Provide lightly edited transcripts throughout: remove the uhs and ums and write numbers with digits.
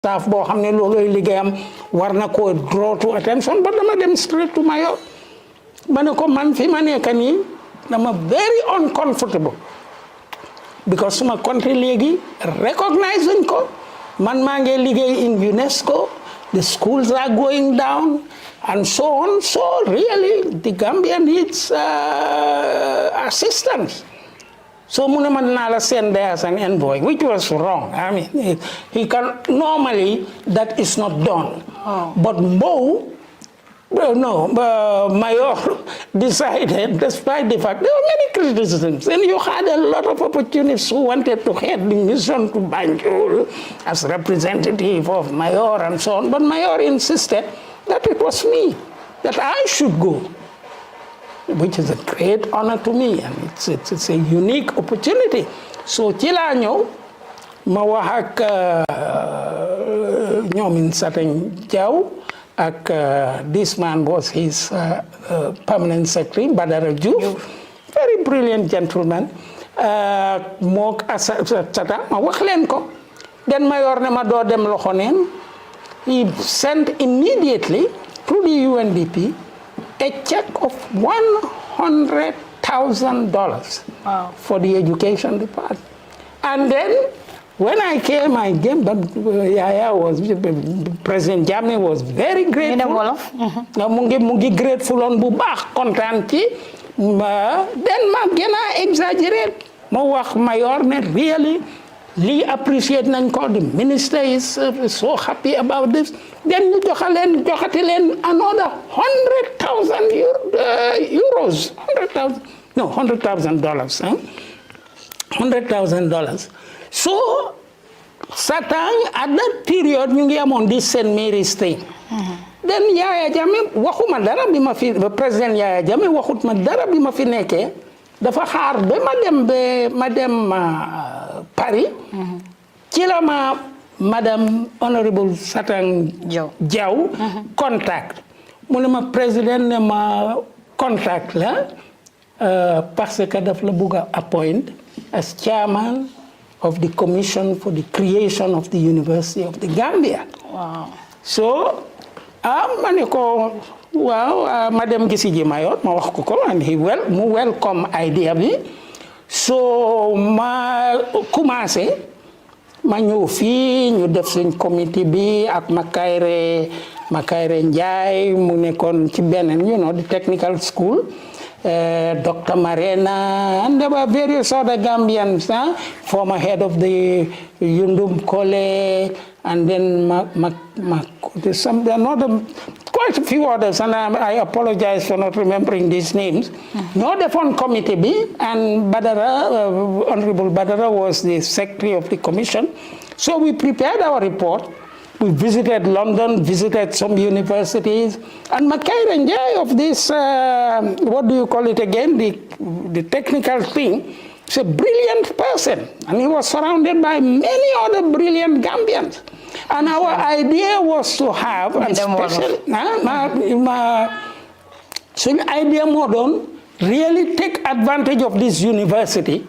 staff boo xam ne looloy liggéeyam war na koo draw to attention but dama dem straight to mayor ma ne ko man fi ma nekk nii dama very uncomfortable because suma country léegi recognize uñ ko man maa ngi liggéey in UNESCO the schools are going down and so on so really the Gambia needs assistance. So Munema Nala sent there as an envoy, which was wrong. I mean, he can normally that is not done. Oh. But Mayor decided, despite the fact there were many criticisms, and you had a lot of opportunities who wanted to head the mission to Banjul as representative of Mayor and so on. But Mayor insisted that it was me, that I should go, which is a great honor to me, and it's a unique opportunity. So ci laa ñëw ma wax ak ñoomin Satan Jaw ak this man was his permanent secretary Badara Diouf, very brilliant gentleman. Mook Sata ma wax leen ko den Mayor ne ma doo dem loxo neen. He sent immediately through the UNDP a check of $100,000 for the education department. And then when I came, but President Jammeh was very grateful. Mungi grateful on bu baax kontaan ci then ma gën a exaggerate ma wax Mayor ne really Lee appreciate nañ ko, the minister is so happy about this. Then ñu joxati leen another $100,000 euros. $100,000. $100,000. So Satan at that period ñu ngi amoon this St. Mary's thing. Then Yahya Jammeh waxuma dara bi ma fi President Yahya Jammeh waxut ma dara bi ma fi nekkee dafa xaar ba ma dem Paris. Ci la ma Madame Honorable Satan Jaw contact mu ne ma président ne ma contact la parce que daf la bëgg a appoint as chairman of the commission for the creation of the University of the Gambia. Wow. So ma ne ko waaw ma dem gisi ji Mayor ma wax ko and mu welcome idea bi. So ma commencé ma ñëw fii ñu def suñ comité bi ak Makayre Ndiaye mu nekkoon ci beneen the technical school, Dr. Marena, and there were various other Gambians, former head of the Yundum College, and then quite a few others, and I apologize for not remembering these names. No, the phone committee B, and Badara, Honorable Badara was the secretary of the commission. So we prepared our report. We visited London, visited some universities, and Makayre Ndiaye of this, what do you call it again, the technical thing, is a brilliant person, and he was surrounded by many other brilliant Gambians. And our idea was to have, and especially, so the idea modern, really take advantage of this university,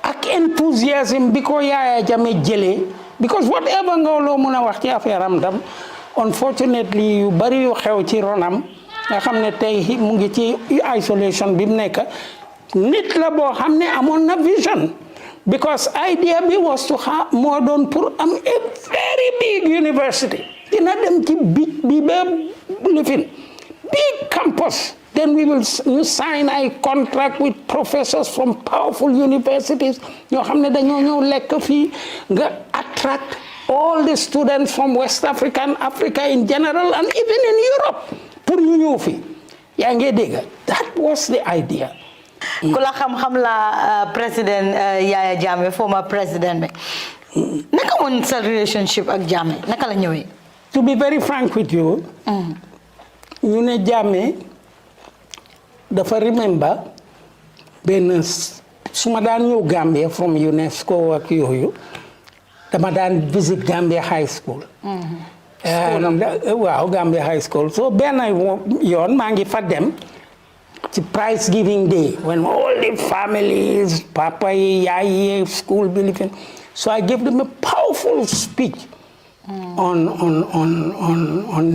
ak enthusiasm because Yahya Jammeh jëlee, because whatever nga loo mën a wax ci affaire am tam, unfortunately yu bari yu xew ci ronam nga xam ne tey mu ngi ci isolation bi mu nekk nit la boo xam ne amoon na vision. Because idea bi was to have more than pour a very big university. Dina dem ci bi ba lifin big campus. Then we will sign a contract with professors from powerful universities. Ñoo xam ne dañoo ñëw lekk fii nga attract all the students from West Africa and Africa in general and even in Europe pour ñu ñëw fii. Yaa ngi dégg. That was the idea. Kula xam la President Yahya Jammeh, former president bi. Naka woon sa relationship ak Jammeh? Naka la ñëwee? To be very frank with you, ñu ne Jammeh dafa remember benn suma daan ñëw Gambia from UNESCO ak yooyu dama daan visit Gambia High School. Waaw Gambia High School. So benn yoon maa ngi fa dem ci prize giving day when all the families, papa yi, yaay yi, school believing. So I gave them a powerful speech on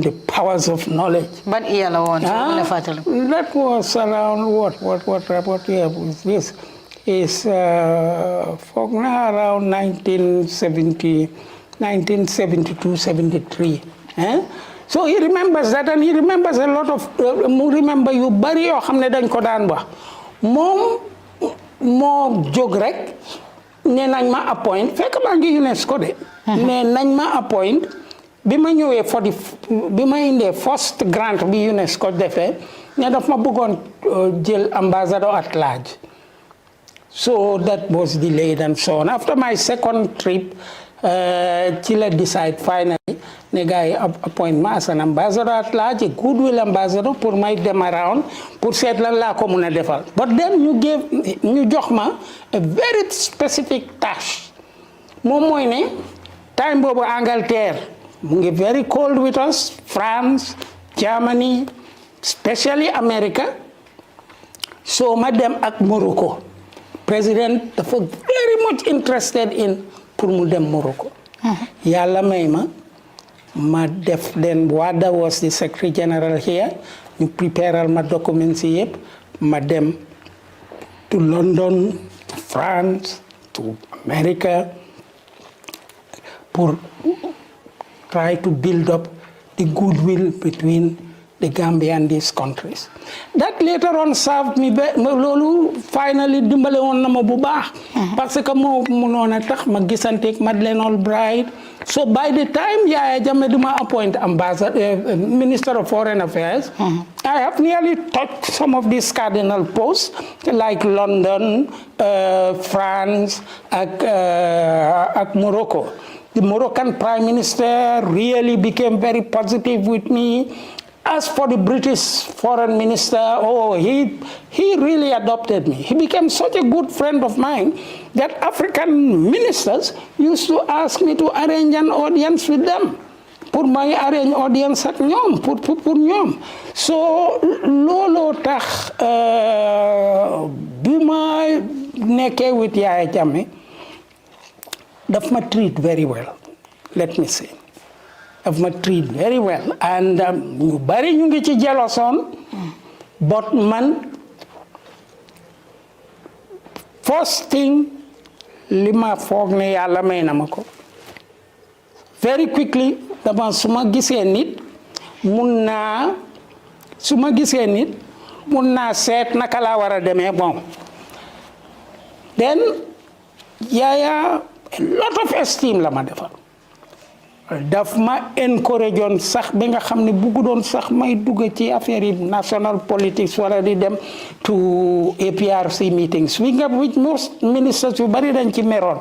the powers of knowledge. Ban year la woon. That was around what year was this? Is around 1972, 73. So he remembers that, and he remembers a lot of remember yu bari yoo xam ne dañ ko daan wax moom moo jóg rek ne nañ ma appoint fekk maa ngi UNESCO de. ne nañ ma appoint bi ma ñëwee bi ma indee first grant bi UNESCO defee ne daf ma bëggoon jël ambassador at large. So that was delayed and so on. After my second trip, Chile decide finally, ne guy appoint me as an ambassador at large, a goodwill ambassador, pour my them around, pour seet lan laa ko mun a defal. But then ñu jox ma a very specific task. Moom mooy ne time boobu Angleterre mu ngi very cold with us, France, Germany, especially America. So ma dem ak Morocco. President dafa very much interested in pour mu dem Morocco. Yàlla may ma def then Wada was the Secretary General here. ñu préparal ma documents yi yëpp ma dem to London, to France, to America pour try to build up the goodwill between the Gambia and these countries. That later on served me loolu finally dimbale woon na ma bu baax. Parce que moo mënoon a tax ma gisanteeg Madeleine Albright. So by the time Yahya Jammeh duma appoint ambassador, Minister of Foreign Affairs, I have nearly touched some of these cardinal posts like London, France, ak Morocco. The Moroccan Prime Minister really became very positive with me. As for the British Foreign Minister, he really adopted me. He became such a good friend of mine that African ministers used to ask me to arrange an audience with them. Pour may arrange audience ak ñoom pour ñoom. So looloo tax bi ma nekkee with Yahya Jammeh daf ma treat very well, let me say. Daf ma treat very well, and ñu bari ñu ngi ci jealousone, but man first thing li ma foog ne Yàlla may na ma ko very quickly dama su ma gisee nit mun naa seet naka laa war a demee bon then Yaya a lot of esteem la ma defal. Daf ma encourage on sax bi nga xam ne buggu doon sax may dugg ci affaire yi national politics wala di dem to APRC meetings which most ministers yu bari dañ ci meroon.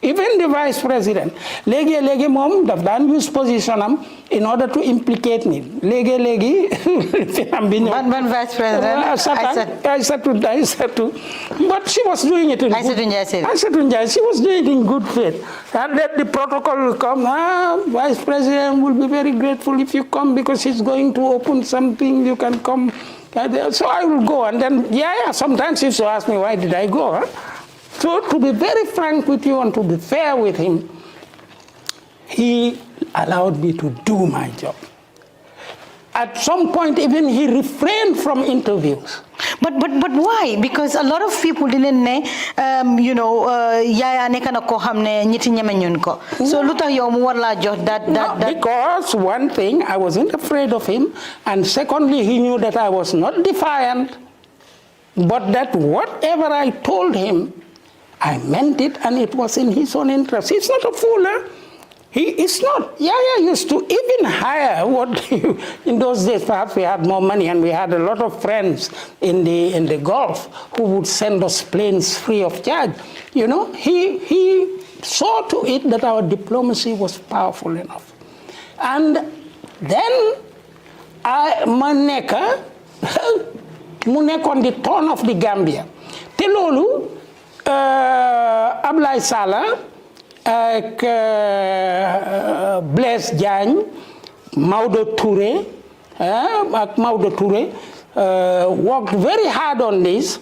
Even the vice president léegi moom daf daan use position am in order to implicate me léegi finam bi ñëw. Ban vice president? Aïssatou, but she was doing it in Aïssatou Ndiaye, she was doing it in good faith. And let the protocol will come. Vice president will be very grateful if you come because he's going to open something. You can come. So I will go, and then sometimes he used to ask me why did I go. So to be very frank with you and to be fair with him, he allowed me to do my job. At some point, even he refrained from interviews. But why? Because a lot of people didn't know, Yaya neka na ko hamne ñiti ñeme ñun ko. So lu tax yow mu war la jox that. Because one thing, I wasn't afraid of him, and secondly, he knew that I was not defiant, but that whatever I told him, I meant it, and it was in his own interest. He's not a fool, huh? He is not. Yaya used to even hire in those days, perhaps we had more money and we had a lot of friends in the Gulf who would send us planes free of charge. He saw to it that our diplomacy was powerful enough. And then mu nekk on the throne of the Gambia. Te loolu Ablaye Sallah ak Blaise Diagne, Maodo Touré worked very hard on this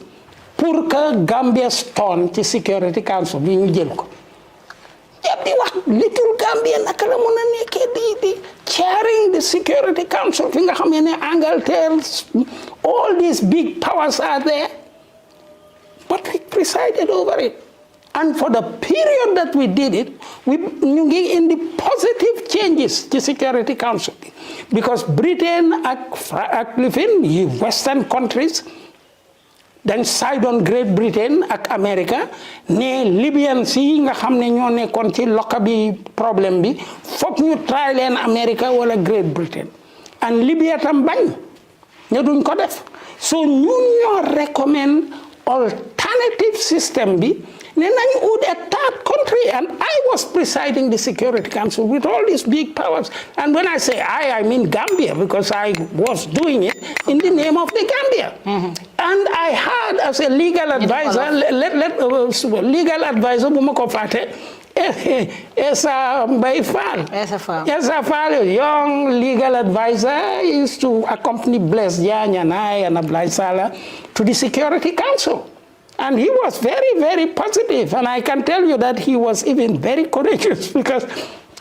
pour que Gambia's turn ci Security Council bi ñu jël ko. yëpp di wax little Gambia naka la mën a nekkee di chairing the Security Council fi nga xam ne Angleterre all these big powers are there but we presided over it. And for the period that we did it, ñu ngi indi positive changes to Security Council because Britain ak lifin yi Western countries dañ side on Great Britain ak America ne Libyans yi nga xam ne ñoo nekkoon ci lokka bi problème bi foog ñu try leen America wala Great Britain and Libya tam bañ ne duñ ko def so ñun ñoo recommend alternative system bi ne nañ ut a third country and I was presiding the Security Council with all these big powers and when I say I mean Gambia because I was doing it in the name of the Gambia and I had as a legal advisor legal advisor bu ma ko fàtte Esa Fall, young legal advisor, used to accompany Bless Jan and I and Ablai Sala to the Security Council. And he was very, very positive. And I can tell you that he was even very courageous because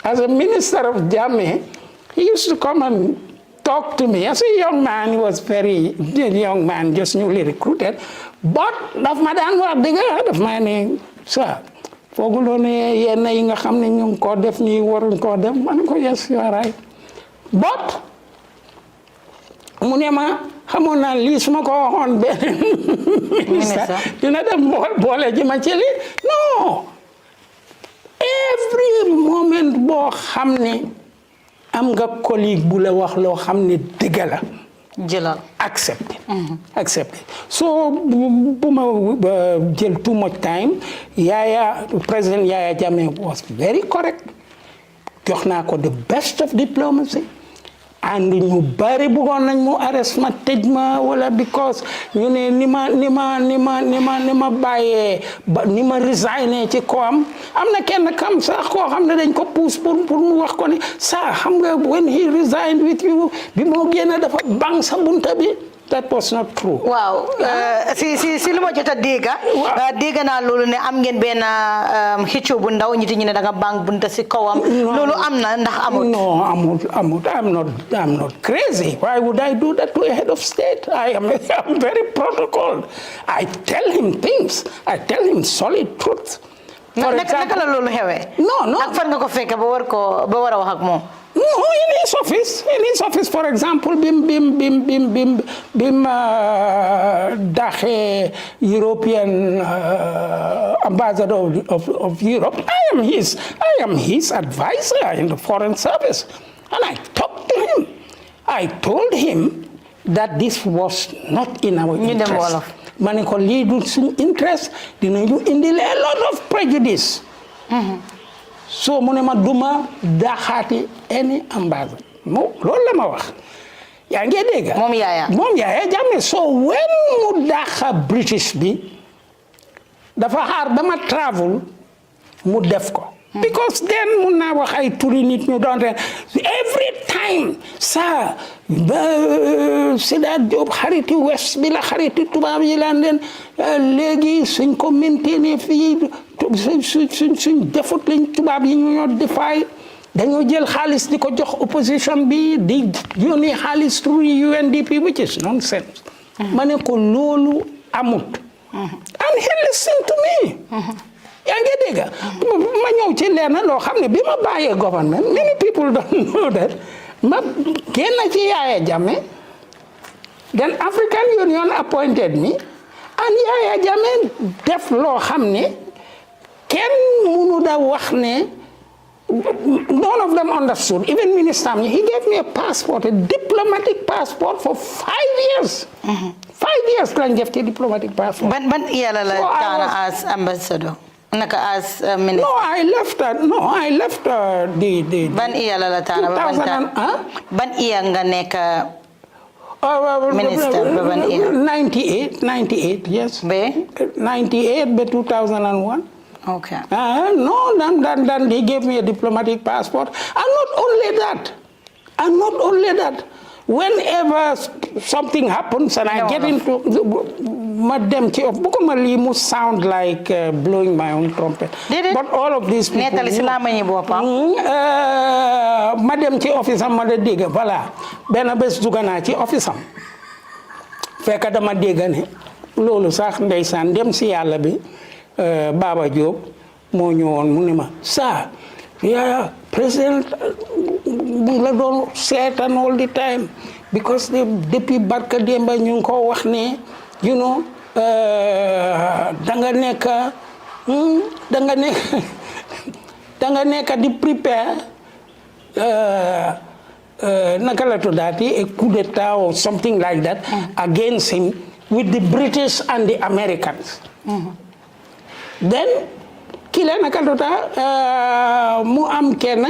as a minister of Jammeh, he used to come and talk to me. As a young man, he was very young man, just newly recruited. But daf ma daan wax dëgg daf ma ne sa fooguloo ne yenn yi nga xam ne ñu ngi ko def nii waruñ koo def man ko yes you are right but mu ne ma xamoon naa lii su ma ko waxoon benn ministre dina dem boole ji ma ci li non every moment boo xam ne am nga collègue bu la wax loo xam ne dëgg la jëlal accepted so bu ma jël too much time President Yahya Jammeh was very correct jox naa ko the best of diplomacy and ñu bari bëggoon nañ mu arrest ma tëj ma wala because ñu ne ni ma bàyyee ni ma resigné ci ko am na kenn kam sax koo xam ne dañ ko pousse pour mu wax ko ne sa xam nga when he resigned with you bi moo génn dafa bang sa bunta bi that was not true. Wow. Si lu ma jot a dégg naa loolu ne am ngeen benn xëccoo bu ndaw ñi ne da nga bang bunta si kawam. loolu am na ndax amut. No, amut. I'm not crazy. Why would I do that to a head of state? I'm very protocol. I tell him things. I tell him solid truth. Naka la loolu xewee. No. Ak fan nga ko fekk ba war a wax ak moom. No, in his office, for example, bim daxe European ambassador of Europe. I am his advisor in the foreign service, and I talked to him. I told him that this was not in our interest. Mane ko lii du suñu interest dinañu indil a lot of prejudice. So mu ne ma duma daxaati any ambassador loolu la ma wax yaa ngi dégg moom Yahya Jammeh so when mu daxa British bi dafa xaar ba ma travel mu def ko because then mun naa wax ay turi nit ñu doon every time sa Sedat Jobe xariti West bi la xariti tubaab yi laan leen léegi suñ ko maintenir fii suñ defut lañ tubaab yi ñu ñoo defaay dañoo jël xaalis di ko jox opposition bi di yónnee xaalis through UNDP which is nonsense ma ne ko loolu amut and he listened to me yaa ngi dégg ma ñëw ci lenn loo xam ne bi ma bàyyee government many people don't know that ma génn ci Yahya Jammeh then African Union appointed me and Yahya Jammeh def loo xam ne kenn mënu da wax ne none of them understood even Minister he gave me a passport a diplomatic passport for 5 years 5 years lañ def ci diplomatic passport ban yàlla la taana as ambassador naka as minister I left the ban yàlla la taana ban iya nga nekk minister ban iya 98 yes be 98 be 2001 okay no then they gave me a diplomatic passport and not only that whenever something happens and I get into ma dem ci bëgguma lii mu sound like blowing my own trumpet. But all of these people. nettali si laa ma ñi boppam. ma dem ci office am ma da dégg voilà benn bés dugg naa ci office am fekk dama dégg ne loolu sax ndeysaan dem si yàlla bi Baba Jobe moo ñëwoon mu ne ma saa yaa président mu la doon seetaan all the time because depuis barka démba ñu ngi ko wax ne you know danga nekk di prepare naka la tuddaati a coup d'état or something like that against him with the British and the Americans. Then kila naka tudda mu am kenn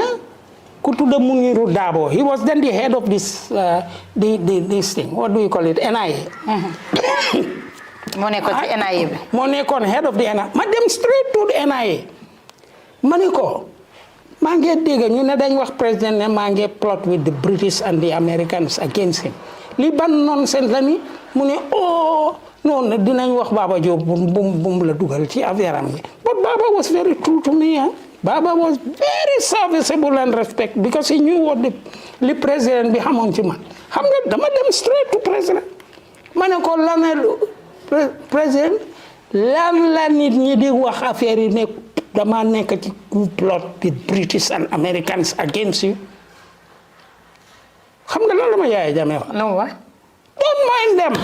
ku tudda Muniru Dabo. He was then the head of this this thing. What do you call it? NIA. moo nekkoon ci NIA bi. moo nekkoon head of the NIA. ma dem straight to the NIA. ma ne ko maa ngi dégg ñu ne dañ wax président ne maa ngi plot with the British and the Americans against him li ban nonsense la ni mu ne oh non dinañ wax Baba Jobe bum la dugal ci affaire am yi but Baba was very true to me. Baba was very serviceable and respect because he knew what the président bi xamoon ci man xam nga dama dem straight to président ma ne ko lan président lan la nit ñi di wax affaire yi ne dama nekk ci plot with British and Americans against you xam nga lan la ma Yaya Jammeh wax. no wax. don't mind them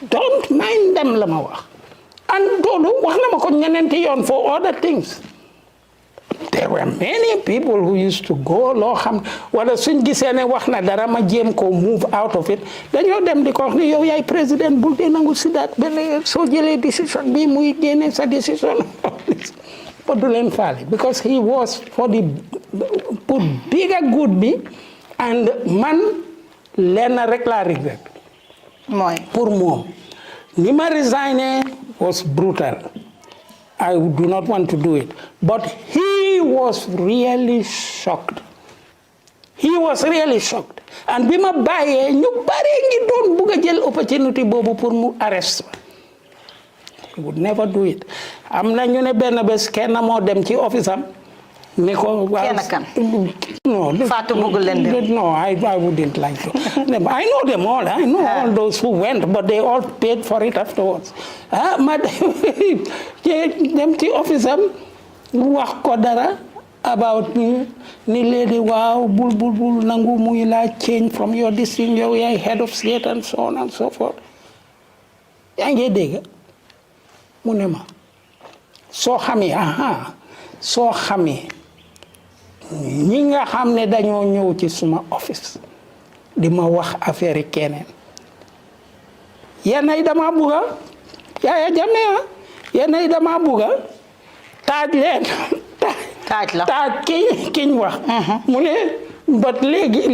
don't mind them la ma wax and loolu wax na ma ko ñeneenti yoon for other things. There were many people who used to go loo xam wala suñ gisee ne wax na dara ma jéem ko move out of it dañoo dem di ko wax ni yow yaay président bul dee nangu Sedat benn soo jëlee décision bi muy génne sa décision ba du leen faale because he was for the pour bigger good bi and man lenn rek laa regret mooy pour moom ni ma resigné was brutal. I do not want to do it. But he was really shocked. He was really shocked. And bi ma bàyyee ñu bare ngi doon bugg a jël opportunity boobu pour mu arrest. He would never do it. am na ñu ne benn bés kenn moo dem ci office am ne ko kenn kan no Fatou bëggul leen dem. no I wouldn't like to. I know them all. I know all those who went, but they all paid for it afterwards. Ma dem ci office am wax ko dara about ni lady waaw bul nangu muy la change from your district yow yaay head of state and so on and so forth. yaa ngi dégg mu ne ma soo xamee ñi nga xam ne dañoo ñëw ci suma office di ma wax affaire yi keneen yenn yi dama bugga Yaya Jammeh yenn yi dama bugga taaj leen taaj kiñ wax mu ne but léegi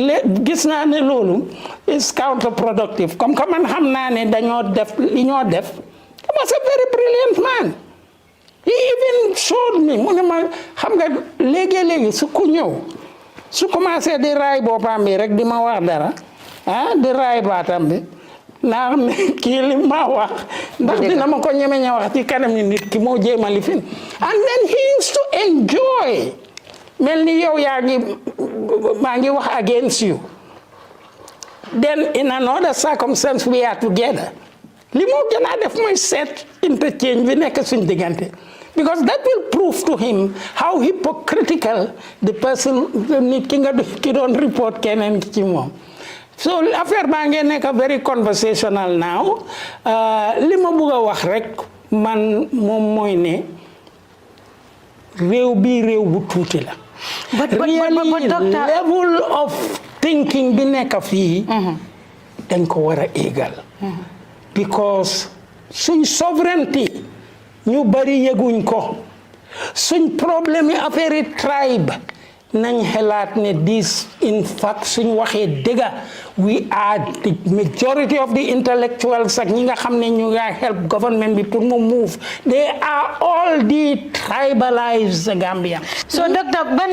gis naa ne loolu is counterproductive comme que man xam naa ne dañoo def li ñoo def he was a very brilliant man. He even showed me mu ne ma xam nga léegi su ku ñëw su commencé di raay boppam bi rek di ma wax dara di raay baatam bi naa xam ne kii li ma wax ndax dina ma ko ñeme wax ci kanam ni nit ki moo jéem a lifin and then he used to enjoy mel ni yow maa ngi wax against you then in another circumstance we are together li moo gën a def mooy set interchange bi nekk suñ diggante because that will prove to him how hypocritical the person nit ki doon report keneen ci moom so affaire baa ngeen nekk very conversational now li ma bëgg a wax rek man moom mooy ne réew bu tuuti la really level of thinking bi nekk fii dañ ko war a égal because suñ sovereignty ñu bari yëguñ ko suñ problème yi affaire yi tribe nañ xelaat ne this in fact suñ waxee dëgga we are the majority of the intellectuals ak ñi nga xam ne ñu nga help government bi pour mu move they are all the tribalized Gambia. so docteur ban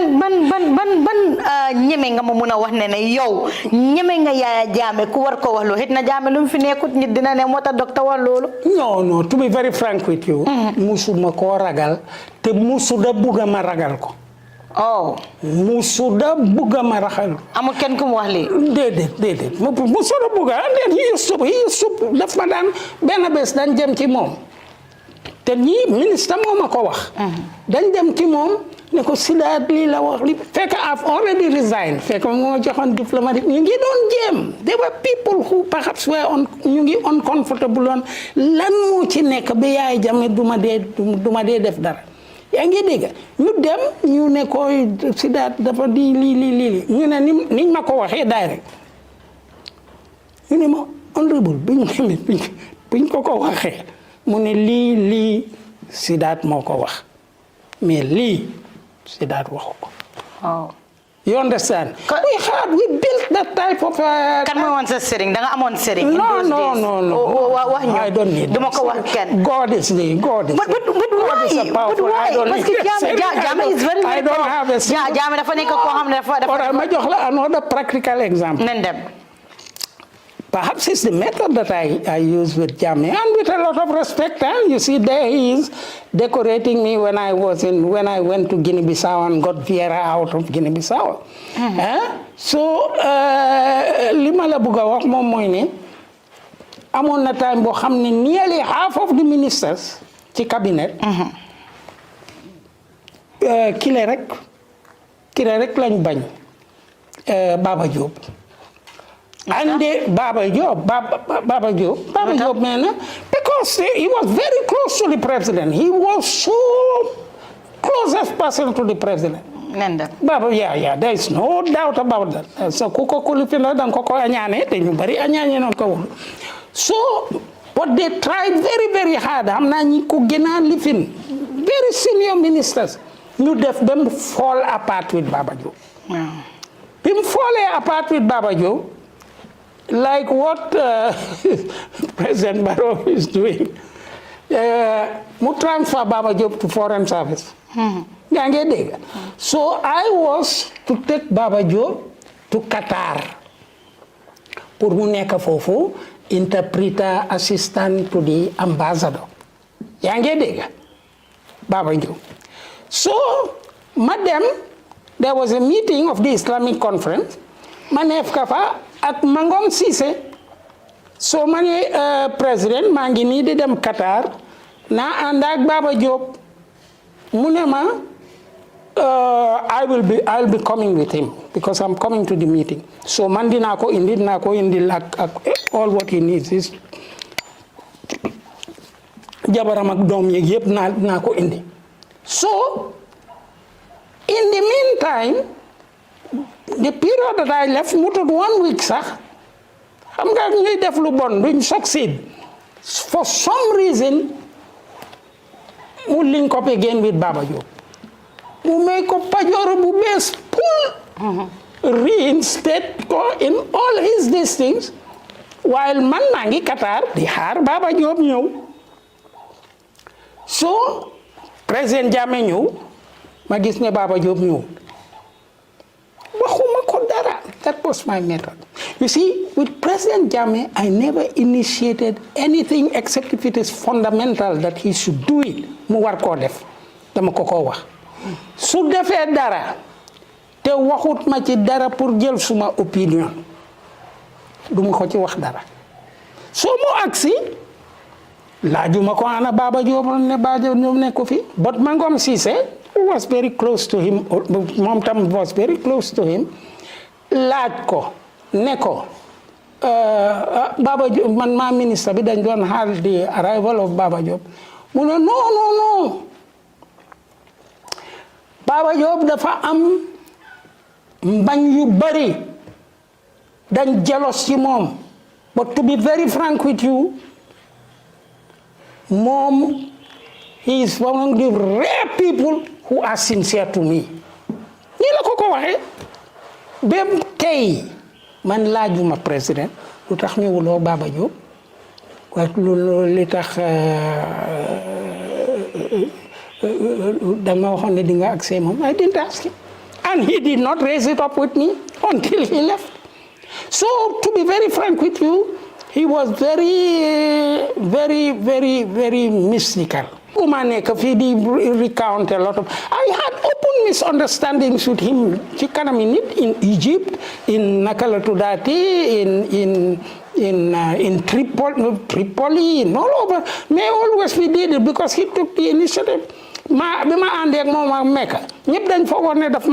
ñeme nga ma mun a wax ne yow ñeme nga Yaya Jammeh ku war ko wax loolu xit na Jammeh lu mu fi nekkut nit dina ne moo tax docteur wax loolu. non to be very frank with you. musuma koo ragal te musuda bugga ma ragal ko. musuda bugga ma raxal. amul kenn ku mu wax lii. déedéet musuda bugga yi sub daf ma daan benn bés dañ jëm ci moom te ñii ministre moo ma ko wax. dañ dem ci moom ne ko Sedat lii la wax li fekk I've already resigned fekk moo joxoon diplomatique ñu ngi doon jéem there were people who perhaps were ñu ngi uncomfortable on lan moo ci nekk ba Yaya Jammeh duma dee def dara. yaa ngi dégg ñu dem ñu ne ko Sedat dafa di lii ñu ne niñ ma ko waxee direct ñu ne ma honorable biñ ko waxee mu ne lii Sedat moo ko wax mais lii Sedat waxu ko. You understand? We built that type of. Kan mo woon sa sëriñ da nga amoon sëriñ. No. wax ñu. I don't need. Duma ko wax kenn. God is the. But why? But why? Parce que Jammeh is very. I don't have a. Jammeh dafa nekk koo xam ne dafa. Or ma jox la another practical example. Nen dem. Perhaps it's the method that I use with Jammeh, and with a lot of respect. You see, there he is decorating me when I went to Guinea-Bissau and got Vieira out of Guinea-Bissau. So, li ma la bëgg a wax moom mooy ne amoon na time boo xam ne nearly half of the ministers ci cabinet. kile rek lañ bañ Baba Jobe. And Baba Jobe, man, because he was very close to the president. He was so closest person to the president. Baba, yeah, there is no doubt about that. So, so, but they tried very, very hard. Very senior ministers. Them fall apart with Baba Jobe. Him falling apart with Baba Jobe, like what President Barrow is doing, mu transfer Baba Jobe to foreign service. So I was to take Baba Jobe to Qatar pour mu nekk foofu interpreter assistant to the ambassador. Yaa ngi dégg Baba Jobe. So madam, there was a meeting of the Islamic conference. Manef kafa ak Mangom Cissé. So mani president maa ngi nii di dem Qatar na ànd ak Baba Jobe mu ne ma I'll be coming with him because I'm coming to the meeting. So man dinaa ko indi ak all what he needs is jabaram ak doom yeeg yëpp naa ko indi. So in the meantime, the period that I left mutud 1 week sax xam nga ñuy def lu bon duñ succeed. For some reason mu link up again with Baba Jobe. Mu make up pajoro bu bees pull reinstate ko in all his these things while man maa ngi Qatar di xaar Baba Jobe ñëw. So President Jammeh ñëw ma gis ne Baba Jobe ñëw waxuma ko dara. That was my method. You see, with President Jammeh, I never initiated anything except if it is fundamental that he should do it. Mu war koo def dama ko wax su defee dara te waxut ma ci dara pour jël suma opinion duma ko ci wax dara so mu agsi laajuma ko ana Baba Jobe ne Baba Jobe ne ko fi but Mangom Cissé was very close to him. Mom tam was very close to him. Laaj ko ne ko Baba Jobe man ma ministre bi dañ doon xaar the arrival of Baba Jobe mu ne no Baba Jobe dafa am mbañ yu bari dañ jealous ci moom but to be very frank with you moom he is one of the rare people who are sincere to me. Nii la ko ko waxee ba tey man laajuma président lu tax ñëwuloo Baba Jobe waaye loolu li tax dama waxoon ne di nga accès moom I didn't ask him and he did not raise it up with me until he left. So to be very frank with you, he was very mystical. Recount a lot of. I had open misunderstandings with him. In Egypt, in Nakalatudati, in Tripoli, in all over. May always we did it because he took the initiative. Ma ande ak mom ak Mecca ñepp dañ fogon ne daf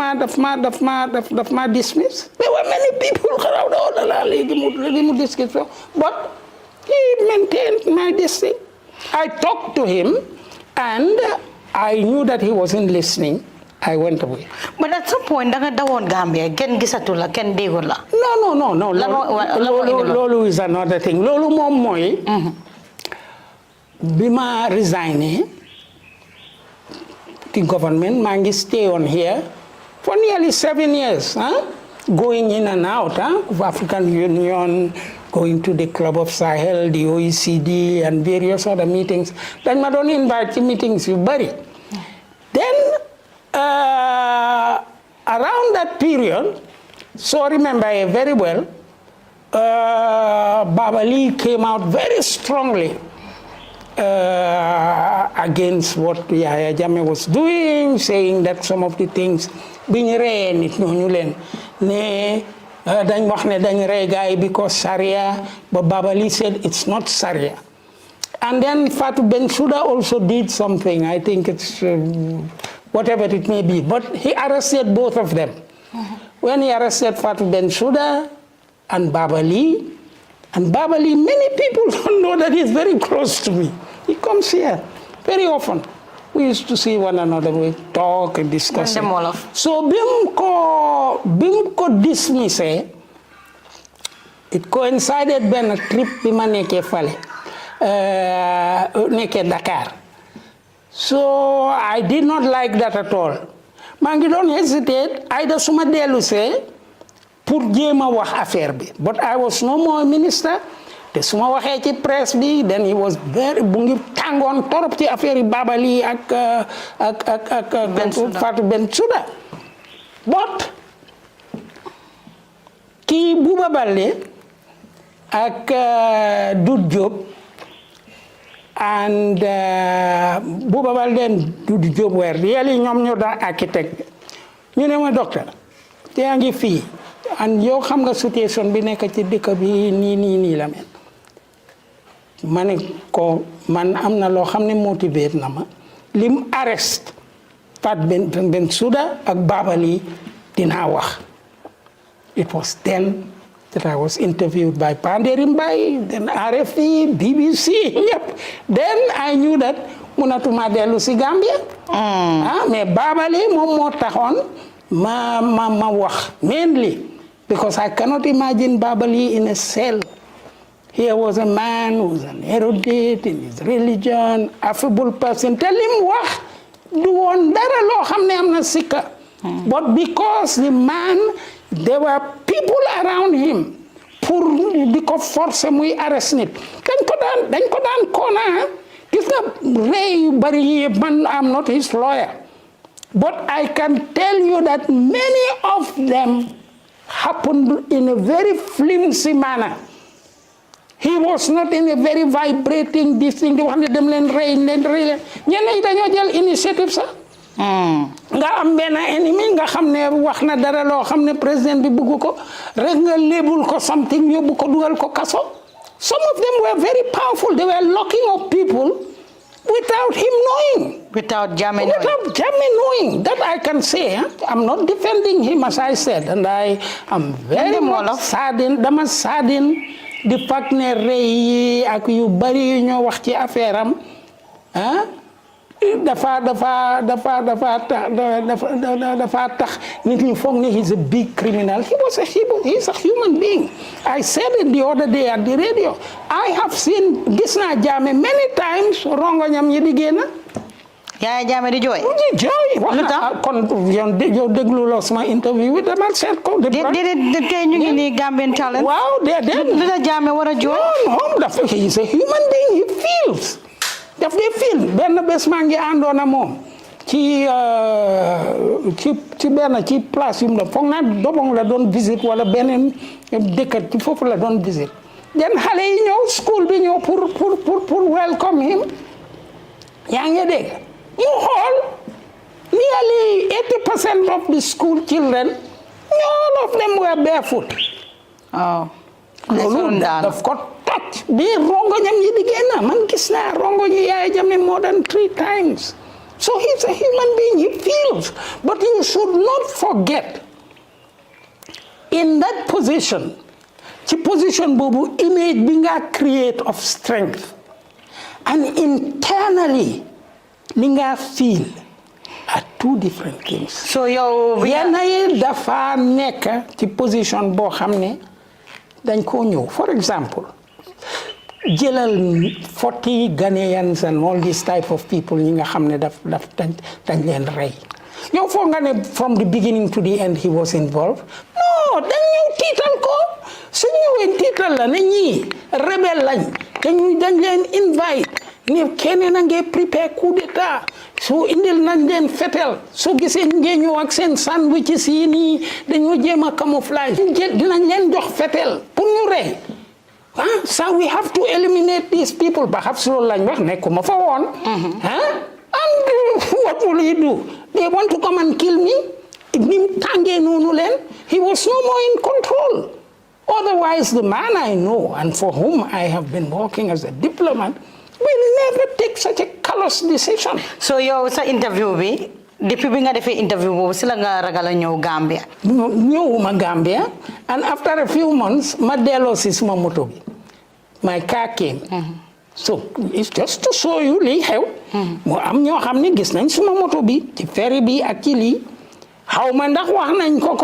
ma dismiss. There were many people around all la legi mu dismiss, but he maintained my distance. I talked to him and I knew that he wasn't listening. I went away. But at some point da nga dawon Gambia ken gisatu la ken degul la. No. Lolu is another thing. Lolu mom moy bima resigné the government, Mangi stay on here for nearly 7 years, going in and out of African Union, going to the Club of Sahel, the OECD, and various other meetings. Then I don't invite the meetings you bury. Then around that period, so remember very well, Baba Lee came out very strongly against what Yahya Jammeh was doing, saying that some of the things being ran it dañ wax ne dañ rey gaay because Sharia, but Baba Lee said it's not Sharia. And then Fatou Bensouda also did something. I think it's whatever it may be, but he arrested both of them. When he arrested Fatou Bensouda and Baba Lee, many people don't know that he's very close to me. He comes here very often. We used to see one another, we talk and discuss. So bim ko dismissé, it coincided with a trip bima neke fale, neke Dakar. So I did not like that at all. Mangi don't hesitate, either suma delu se pour jema wax affaire bi. But I was no more minister. Te suma waxee ci presse bi, then he was very bu ngi tàngoon torop ci affaire yi Baba Lee ak Fatou Bensouda. But kii Buuba Baldé ak Sedat Jobe and Buuba Baldé and Sedat Jobe were really ñoom ñoo daan architect ñu ne ma docteur te yaa ngi fii and yow xam nga situation bi nekk ci dëkk bi nii la mel. Man ko man am na loo xam ne motivé na ma lim arrest Fatou Bensouda ak Baba Lee dinaa wax. It was then that I was interviewed by Panderi Mbaye, then RFI, BBC, yep. Then I knew that munatuma dellu si Gambia. Mais Baba Lee moom moo taxoon ma wax mainly because I cannot imagine Baba Lee in a cell. Here was a man who was an erudite in his religion, affable person. Tell him wax du woon dara loo xam ne am na sikka. But because the man, there were people around him pour di ko forcer muy arrest nit. dañ ko daan koona gis nga rey yu bari yi man am not his lawyer. But I can tell you that many of them happened in a very flimsy manner. He was not in a very vibrating this thing. Di wax ne dem leen rey ñenn yi dañoo jël initiative sax. nga am benn ennemi nga xam ne wax na dara loo xam ne président bi bëgg ko rek nga label ko something yóbbu ko dugal ko kaso. Some of them were very powerful. They were locking up people without him knowing. Without Jammeh knowing. That I can say. I'm not defending him as I said. And I am very much saddened. Dama saddened the fact ne rey yi ak yu bari yu ñoo wax ci affaire am dafa tax nit ñi foog ne he's a big criminal. He's a human being. I said it the other day at the radio. I have seen gis naa Jammeh many times rongoñam yi di génn Yaya Jammeh di jooy. wax na kon yow déglu loo sama interview bi dama seet ko. déedéet tey ñu ngi nii Gambian Talents. waaw déedéet. lu tax Jammeh war a jooy. non dafa he is a human being, he feels. daf dee feel benn bés maa ngi àndoon ak moom ci place yu mu la foog naa Dobong la doon visite wala beneen dëkkat ci foofu la doon visite. den xale yi ñëw school bi ñëw pour welcome him yaa ngi dégg mu xool nearly 80% of the school children all of them were barefoot. waaw. loolu daf ko toj di rongoñam yi di génn man gis naa rongoñ yi Yaya Jammeh more than 3 times. So he's a human being, he feels. But you should not forget, in that position, the position bobu image being a create of strength. And internally, linga feel are 2 different things. So you yanaye dafa nek ci position bo xamne dañ ko ñew. For example, jëlal 40 Ghanaians and all these type of people yi nga xam ne dañ leen rey yow foog nga ne from the beginning to the end he was involved non dañ ñëw tiital ko su ñëwee tiital la ne ñii rebelle lañ dañ leen invite ne keneen a ngee prepare coup d'état su indil nañ leen fetel su gisee ngeen ñëw ak seen sandwiches yi nii dañoo jéem a camouflage dinañ leen jox fetel pour ñu rey. So we have to eliminate these people. Perhaps and what will he do? They want to come and kill me? He was no more in control. Otherwise, the man I know and for whom I have been working as a diplomat will never take such a callous decision. So your interview bi depuis bi nga defee interview boobu si la nga ragal a ñëw Gambia. ñëwuma Gambia and after a few months ma delloo si suma moto bi. My car came. So it's just to show you lii xew. mu am ñoo xam ne gis nañ suma moto bi ci ferry bi ak ci lii xaw ma ndax wax nañ ko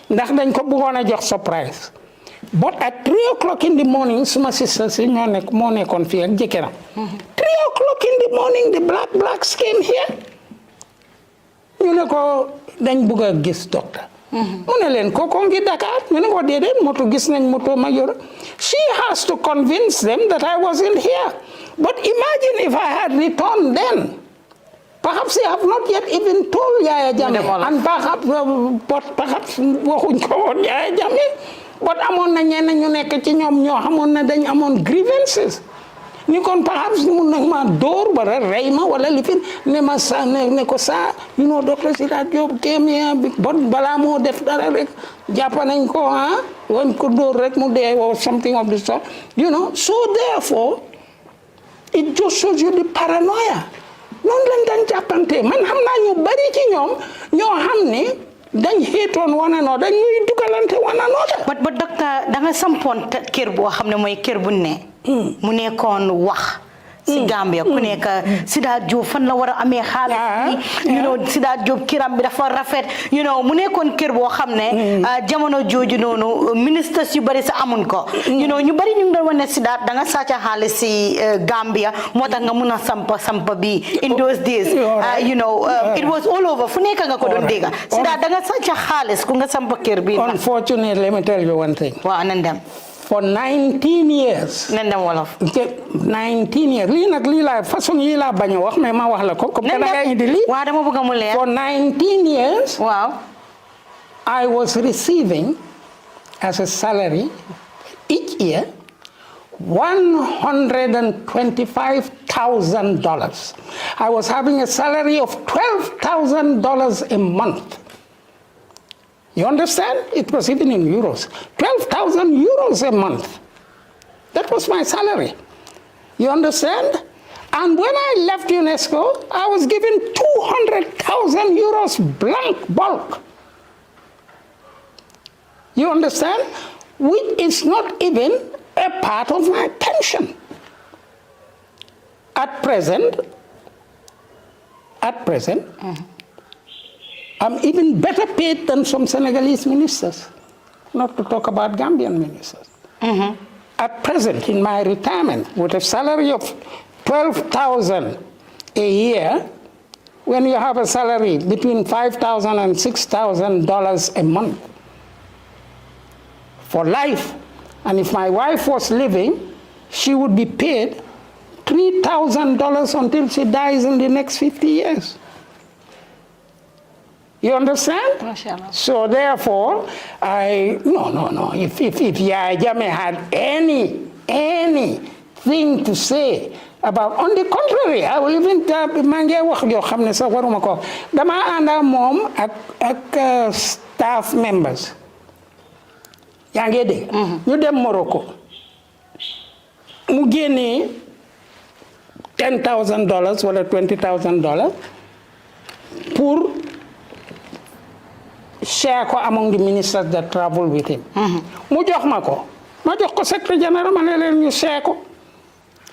ndax dañ ko bëggoon a jox surprise. But at 3 o'clock in the morning suma sister si moo nekkoon fii ak jëkkëram. 3 o'clock in the morning the blacks came here. ñu ne ko dañ bëgg a gis docteur. mu ne leen kooku ngi Dakar ñu ne ko déedéet moto gis nañ moto ma yor. She has to convince them that I wasn't here. But imagine if I had returned then. Perhaps they have not yet even told Yahya Jammeh. And perhaps waxuñ ko woon Yahya Jammeh. But amoon na ñenn ñu nekk ci ñoom ñoo xamoon na dañ amoon grievances. ni kon perhaps mun na ma door wala rey ma wala lifin ne ma sa ne ko sa you know Dr. Sedat Jobe came here bon balaa moo def dara rek jàpp nañ ko woon ko door rek mu dee or something of the sort you know so therefore it just shows you the paranoia noonu lañ dañ jàppante man xam naa ñu bari ci ñoom ñoo xam ne dañ xeetoon one another ñuy dugalante one another but docteur da nga sampoon kër boo xam ne mooy kër bu ne mu nekkoon wax si Gambia ku nekk Sedat Jobe fan la war a amee xaalis you know Sedat Jobe kiram bi dafa rafet you know mu nekkoon kër boo xam ne jamono jooju noonu ministres yu bari sa amun ko you know ñu bari ñu ngi doon wane Sedat da nga sàcc xaalis si Gambia moo tax nga mun a sampa bi in those days you know it was all over fu nekk nga ko doon dégg Sedat da nga sàcc xaalis ku nga sampa kër bi unfortunately let me tell you one thing waaw nan dem for 19 years. Nenda wolof. 19 years. Lii nag lii laa façon yi laa bañ a wax mais ma wax la ko. comme que da nga indi lii. waaw dama bëgg mu leer. For 19 years. waaw. I was receiving as a salary each year $125,000. I was having a salary of $12,000 a month. You understand? It was even in euros. 12,000 euros a month. That was my salary. You understand? And when I left UNESCO, I was given 200,000 euros blank bulk. You understand? Which is not even a part of my pension. At present, I'm even better paid than some Senegalese ministers, not to talk about Gambian ministers. At present, in my retirement, with a salary of 12,000 a year, when you have a salary between $5,000 and $6,000 a month for life. And if my wife was living, she would be paid $3,000 until she dies in the next 50 years. You understand? Mashallah. So therefore, no. If Yahya Jammeh had anything to say about, on the contrary, I will even maa ngi wax yoo xam ne sax waruma ko dama ànd ak moom ak staff members yaa ngi dégg ñu dem Morocco mu génnee $10,000 wala $20,000 pour share ko among the ministers that travel with him. mu jox ma ko secretary general ma ne leen ñu share ko.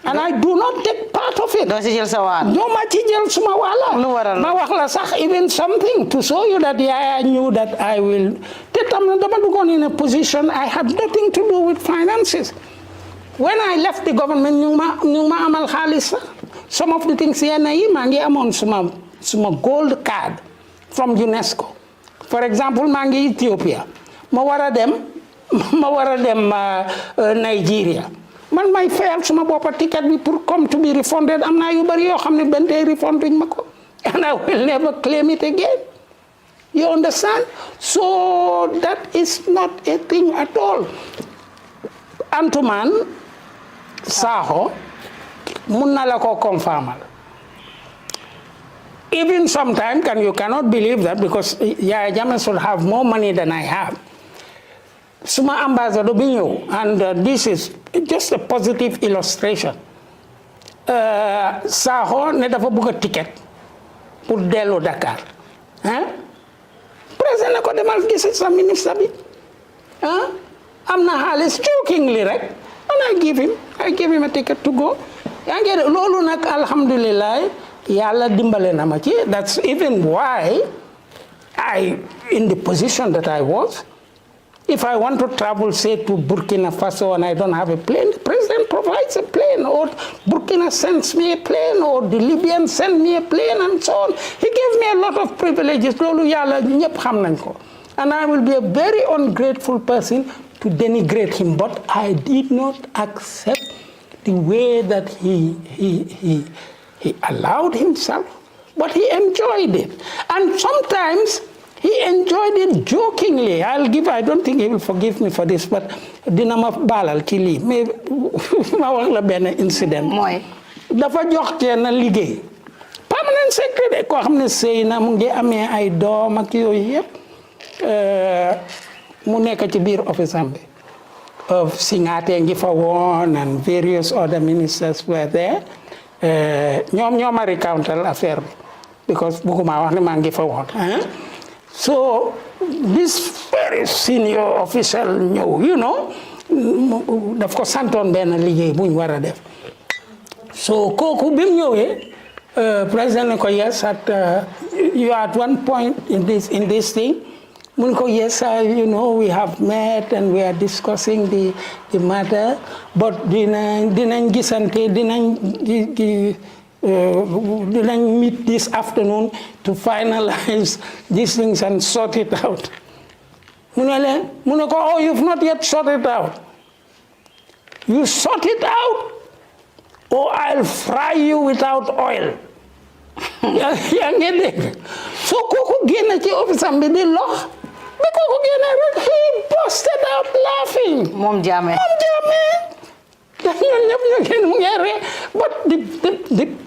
And I do not take part of it. doo ci jël sa wàll. No ma ci jël suma wàll. lu waral ma wax la sax even something to show you that I knew that I will. te tam dama duggoon in a position I had nothing to do with finances. When I left the government ñu ma amal xaalis sax. Some of the things yenn yi maa ngi amoon suma gold card from UNESCO. For example maa ngi Ethiopia ma war a dem Nigeria. Man may fayal suma boppa ticket bi pour come to be refunded am naa yu bari yoo xam ne benn tey refunduñ ma ko and I will never claim it again. You understand? So that is not a thing at all. Antuman Saho mun na la ko confirmal. Even sometimes, and you cannot believe that because Yahya Jammeh should have more money than I have. Suma ambassador bi ñëw, and this is just a positive illustration. Saho ne dafa bëgg a ticket pour dellu Dakar. Président ne ko demal gis sa ministre bi. Am na xaalis jokingly rek, and I give him a ticket to go. Yaa ngi loolu nag alhamdulillah Yàlla dimbale na ma ci. That's even why in the position that I was. If I want to travel, say, to Burkina Faso and I don't have a plane, the president provides a plane, or Burkina sends me a plane, or the Libyans send me a plane, and so on. He gave me a lot of privileges. And I will be a very ungrateful person to denigrate him. But I did not accept the way that he allowed himself, but he enjoyed it. And sometimes he enjoyed it jokingly. I don't think he will forgive me for this, but dina ma balal ci li mais ma wax la ben incident moy dafa jox kenn liggéey permanent secretary ko xamne sey na mu ngi amé ay doom ak yoy yep mu nekk ci biir office am bi of Singate ngi fa woon and various other ministers were there ñoom ma recountal affaire bi because bëgguma wax ne maa ngi fa woon so this very senior official ñëw you know daf ko santoon benn liggéey bu ñu war a def so kooku bi mu ñëwee président ne ko yes you at one point in this thing mu ne ko yes you know we have met and we are discussing the matter but dinañ gisante dinañ meet this afternoon to finalize these things and sort it out. Mu ne ko oh you've not yet sorted it out. You sort it out or I'll fry you without oil. yaa ngi dégg so kooku génn ci office am bi di lox bi kooku génn rek he busted out laughing. Moom Jammeh but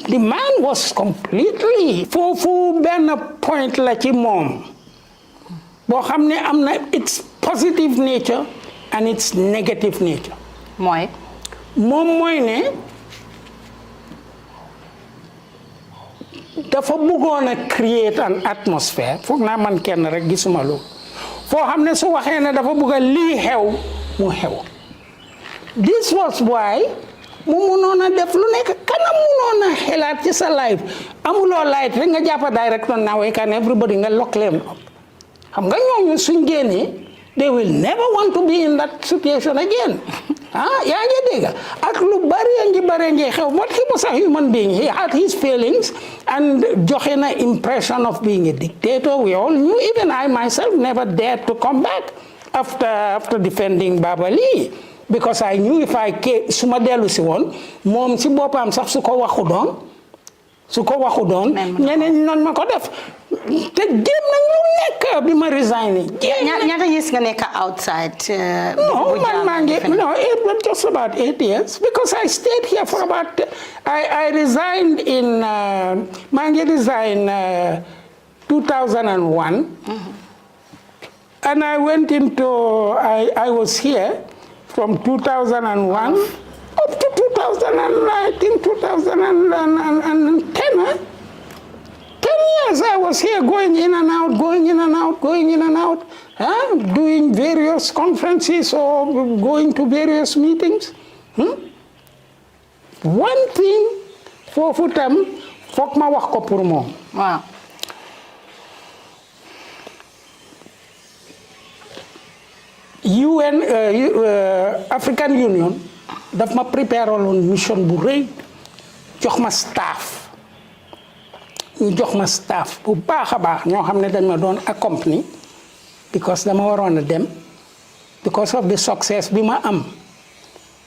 the man was completely foofu benn point la ci moom boo xam ne am na its positive nature and its negative nature. mooy ne dafa bëggoon a create an atmosphere foog naa man kenn rek gisuma loolu foo xam ne su waxee ne dafa bëgg a lii xew mu xew. This was why mu munoon a def lu nekk kana munoon a xelaat ci sa life amuloo light rek nga jàppa director now can everybody nga lock leen up xam nga ñooñu suñ génnee they will never want to be in that situation again yaa ngi dégg ak lu bari ngi xew but he was a human being. He had his feelings and joxe na impression of being a dictator. We all knew. Even I myself never dared to come back after defending Baba Lee, because I knew if I came suma dellu si woon moom si boppam sax su ko waxu doon ñeneen noonu ma ko def te jéem nañ lu nekk bi ma resigné. ñaata years nga nekk outside. No, it was just about 8 years because I stayed here for about. I resigned in maa ngi resign 2001. And I went into, I was here from 2001 up to 2010. 10 years I was here going in and out, doing various conferences or going to various meetings. One thing, foofu tam foog ma wax ko pour moom. Wow. African Union daf ma préparé woon mission bu rëy jox ma staff bu baax a baax ñoo xam ne dañ ma doon accompagner because dama waroon a dem because of the success bi ma am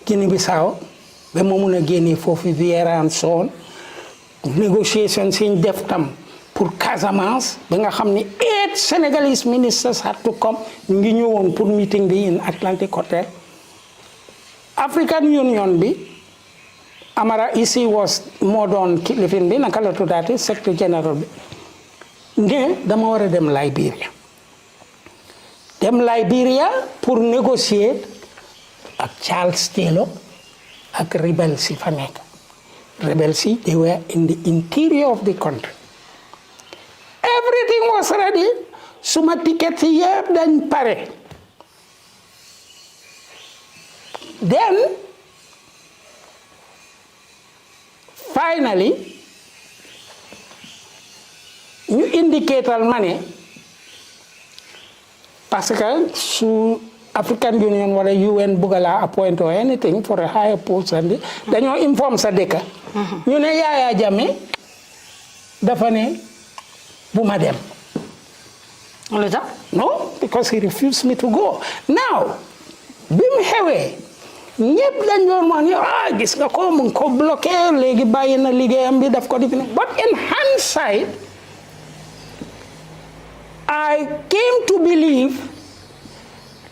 Guinée Bissau ba ma mun a génnee foofu Vieira and so on négociation siñ def tam pour Casamance ba nga xam ne 8 Senegalese ministers had to come ñu ngi ñëwoon pour meeting bi in Atlantic Hotel. African Union bi Amara Isi was moo doon kilifin bi naka la tuddaati secretary general bi ne dama war a dem Liberia pour négocier ak Charles Taylor ak rebels yi fa nekk. Rebels yi they were in the interior of the country. Everything was ready. Suma ticket yi yëpp dañ pare. Then finally ñu indicatal ma ne parce que su African Union wala UN bugga laa appoint or anything for a higher post dañoo inform sa dëkk. ñu ne Yahya Jammeh dafa ne bu ma dem. No, because he refused me to go. Now bi mu xewee ñëpp dañ doon wax ne gis nga ko mu ngi ko bloqué léegi bàyyi na liggéeyam bi daf ko def. But in hindsight I came to believe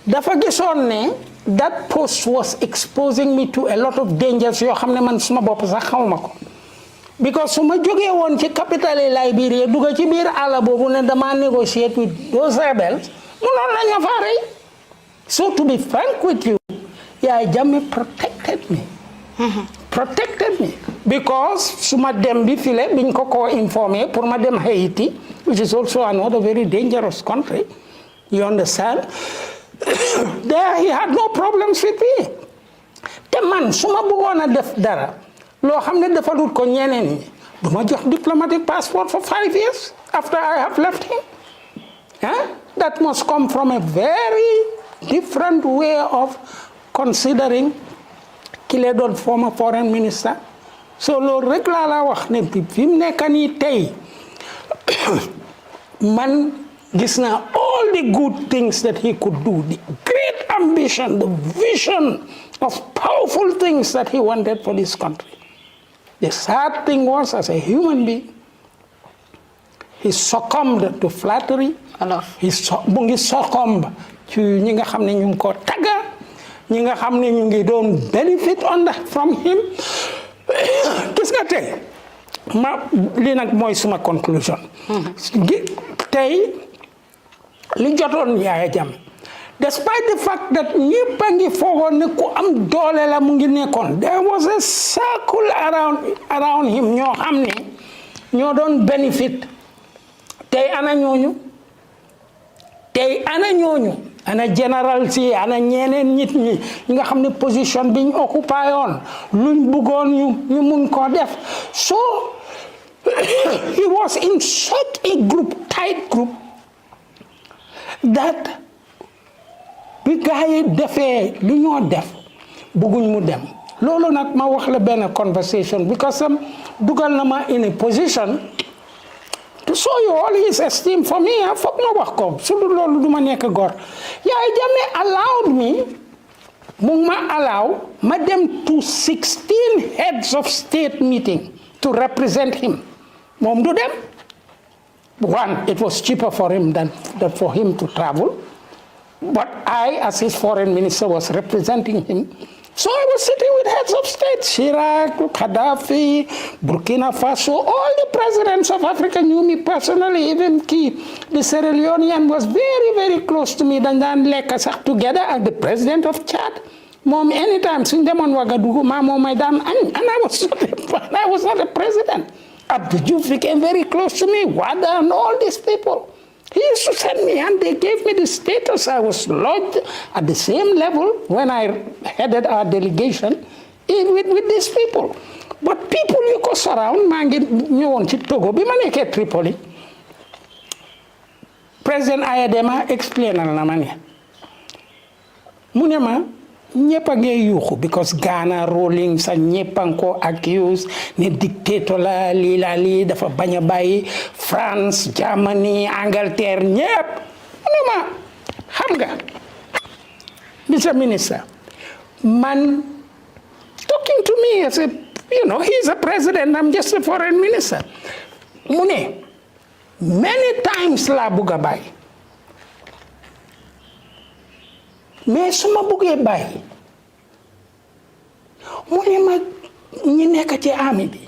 dafa gisoon ne that post was exposing me to a lot of dangers yoo xam ne man suma bopp sax xamuma ko. Because su ma jógee woon ci capitale Liberia dugg ci biir àll boobu ne dama negotiate with those rebels munoon nañ ma faa rey. So to be frank with you, Yahya Jammeh protected me. Protected me because su ma dem bi file biñ ko informé pour ma dem Haiti, which is also another very dangerous country. You understand? There he had no problems with me. Te man su ma bëggoon a def dara loo xam ne defalut ko ñeneen ñi du ma jox diplomatic passport for 5 years after I have left him. That must come from a very different way of considering ki la doon former foreign minister. So loolu rek laa la wax ne fi mu nekk nii tey man gis naa all the good things that he could do, the great ambition, the vision of powerful things that he wanted for this country. The sad thing was, as a human being, he succumbed to flattery. Mu ngi succumb ci ñi nga xam ne ñu ngi ko tagga ñi nga xam ne ñu ngi doon benefit from him. Gis nga tey li nag mooy suma conclusion. Tey li jotoon Yahya Jammeh, despite the fact that ñëpp a ngi foogoon ne ku am doole la mu ngi nekkoon, there was a circle around him ñoo xam ne ñoo doon benefit. Tey ana ñooñu ana général si ana ñeneen nit ñi nga xam ne position bi ñu occupé yoon luñ bëggoon ñu mun koo def. So he was in such a tight group that bi gars yi defee lu ñoo def bëgguñ mu dem loolu nag ma wax la benn conversation because dugal na ma in a position to show you all his esteem for me foog ma wax ko su dul loolu du ma nekk góor Yahya Jammeh allowed me mu ma allow ma dem to 16 heads of state meeting to represent him moom du dem one it was cheaper for him than for him to travel but I as his foreign minister was representing him so I was sitting with heads of state Chirac, Gaddafi, Burkina Faso all the presidents of Africa knew me personally even the Sierra Leonean was very very close to me dañ daan lekk sax together ak the president of Chad moom anytime suñ demoon Ouagadougou maa moom may daan añ and I was not a president Abdou Diouf became very close to me Wada and all these people he used to send me and they gave me the status I was lodged at the same level when I headed our delegation with these people but people you ko surround maa ngi ñëwoon ci Togo bi ma nekkee Tripoli President Yahya Jammeh explainal na ma ne mu ne ma ñëpp a ngi yuuxu because Ghana rolling sa ñëpp a ngi ko accuse ne dictateur la lii dafa bañ a bàyyi France Germany Angleterre ñëpp mu ne ma xam nga Mr. Minister man talking to me as a he's a president I'm just a foreign minister mu ne many times laa bugg a bàyyi mais su ma buggee bàyyi mu ne ma ñi nekk ci army bi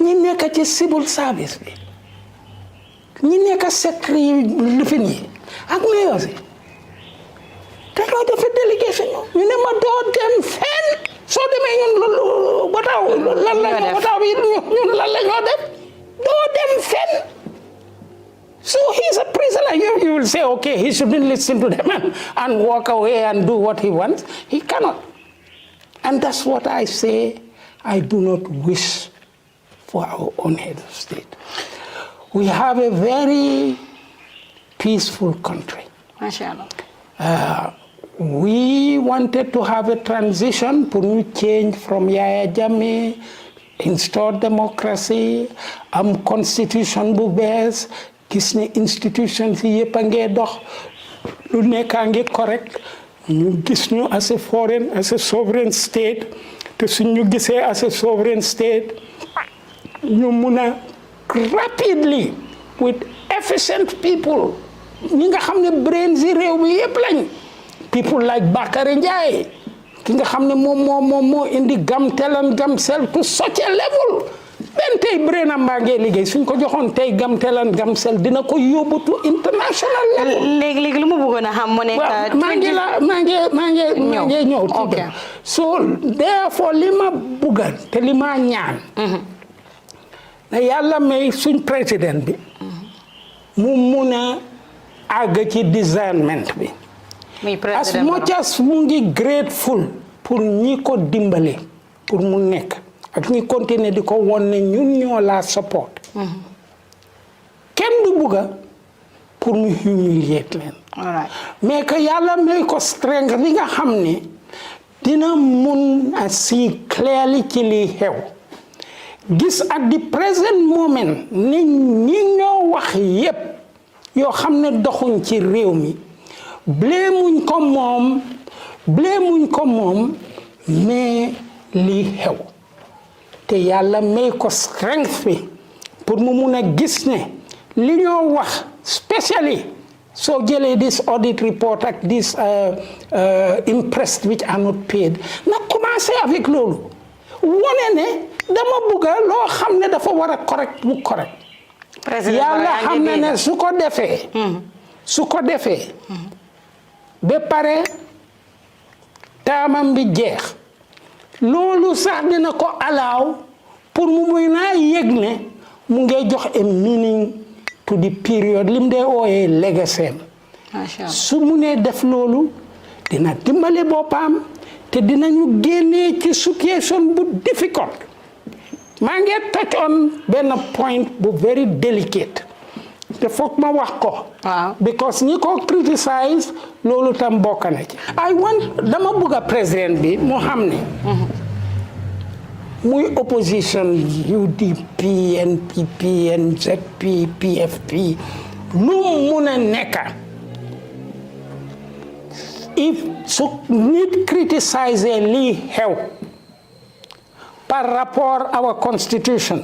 ñi nekk ci civil service bi ñi nekk secret lifin yi ak mayors yi dañoo defe délégation ñu ne ma doo dem fenn soo demee ñun wataaw lan la wataaw yi ñun lan la ñoo def doo dem fenn so he's a prisoner. You will say, okay, he shouldn't listen to them and walk away and do what he wants. He cannot. And that's what I say. I do not wish for our own head of state. We have a very peaceful country. MashaAllah. We wanted to have a transition to change from Yahya Jammeh, install democracy, constitution bu bees, gis ne institutions yi yëpp a ngee dox lu nekkaa ngi correct ñu gis ñu as a sovereign state te suñ ñu gisee as a sovereign state ñu mun a rapidly with efficient people ñi nga xam ne brains yi réew mi yëpp lañ people like Bakary Ndiaye ki nga xam ne moo indi gamsel to such a level benn tey brainam baa ngee liggéey suñ ko joxoon tey gamsel dina ko yóbbu to international level. léegi lu ma bëggoon a xam mu nekk. maa ngi ñëw. ok so therefore li ma bëgga te li ma ñaan. na yàlla may suñ président bi. mu mun a àgg ci discernment bi. as much as mu ngi grateful pour ñi ko dimbale pour mu nekk. ak ñi continuer di ko won ne ñun ñoo la support kenn du bugga pour mu humiliate leen mais que yàlla may ko strength bi nga xam ne dina mun a see clearly ci li xew gis at the present moment ni ñi ñoo wax yépp yoo xam ne doxuñ ci réew mi blémuñ ko moom mais li xew te yàlla may ko strength bi pour mu mun a gis ne li ñoo wax especially soo jëlee this audit report ak this impressed which are not paid na commencé avec loolu wone ne dama bugga loo xam ne dafa war a correct bu correct yàlla xam ne ne su ko defee ba pare taamam bi jeex loolu sax dina ko allow pour mu muy naa yëg ne mu ngay jox a meaning to the period lim dee ooyee legacy su mu nee def loolu dina dimbale boppam te dinañu génnee ci situation bu difficult maa ngi touch on benn point bu very delicate te foog ma wax ko. waaw because ñi ko criticize loolu tam bokk na ci. dama bëgg a président bi mu xam ne. muy opposition UDP NPP NZP PFP lu mun a nekk if su nit criticize lii xew par rapport our constitution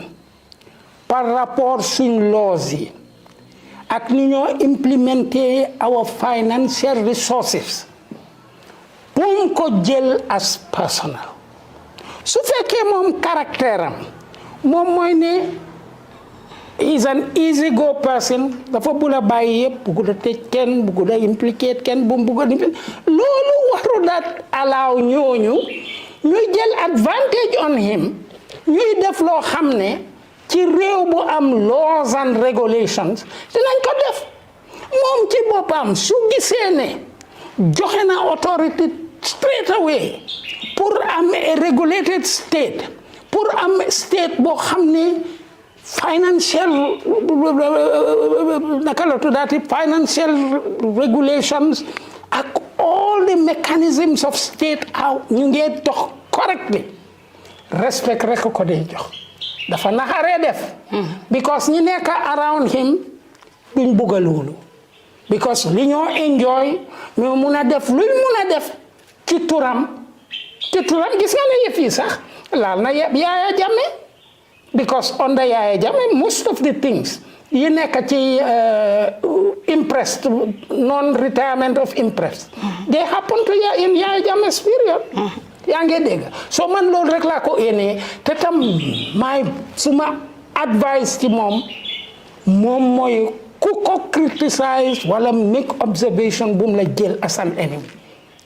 par rapport suñ laws yi ak ni ñoo implémenter our financial resources bum ko jël as personal su fekkee moom caractère am moom mooy ne is an easy go person dafa bugg a bàyyi yëpp bugg a tëj kenn bugg a implicate kenn bu mu bugg a loolu waru daat allow ñooñu ñuy jël advantage on him ñuy def loo xam ne ci réew bu am laws and regulations dinañ ko def moom ci boppam su gisee ne joxe na authority straight away pour am a regulated state pour am state boo xam ne financial naka la tuddaati financial regulations ak all the mechanisms of state out ñu ngee dox correctly respect rek ko dee jox dafa naxaree def because ñi nekk around him duñ bugga loolu because li ñoo enjoy ñoo mun a def luñ mun a def ci turam gis nga ne yëf yi sax laal na Yahya Jammeh because under Yahya Jammeh most of the things yi nekk ci impressed non-retirement of impressed they happen to in Yahya Jammeh's period yaa ngi dégg so man loolu rek laa ko énee te tam suma advice ci moom mooy ku ko criticize wala make observation bu mu la jël as an enemy